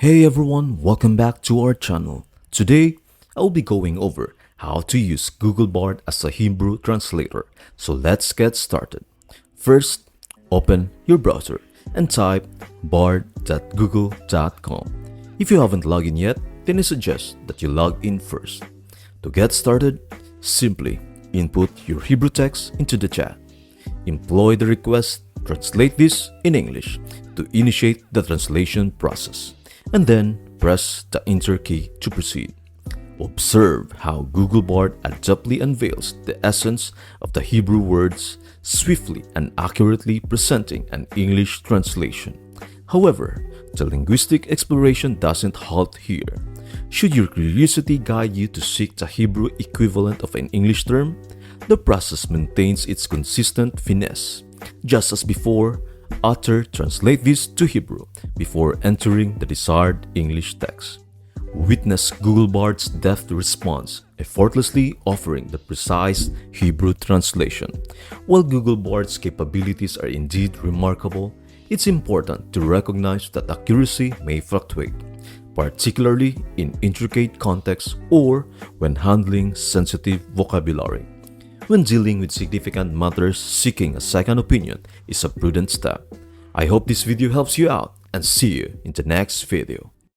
Hey everyone, welcome back to our channel. Today, I'll be going over how to use Google Bard as a Hebrew translator. So let's get started. First, open your browser and type bard.google.com. If you haven't logged in yet, then I suggest that you log in first. To get started, simply input your Hebrew text into the chat. Employ the request, translate this in English to initiate the translation process, and then press the Enter key to proceed. Observe how Google Bard adeptly unveils the essence of the Hebrew words, swiftly and accurately presenting an English translation. However, the linguistic exploration doesn't halt here. Should your curiosity guide you to seek the Hebrew equivalent of an English term, the process maintains its consistent finesse. Just as before, translate this to Hebrew before entering the desired English text. Witness Google Bard's deft response, effortlessly offering the precise Hebrew translation. While Google Bard's capabilities are indeed remarkable, it's important to recognize that accuracy may fluctuate, particularly in intricate contexts or when handling sensitive vocabulary. When dealing with significant matters, seeking a second opinion is a prudent step. I hope this video helps you out and see you in the next video.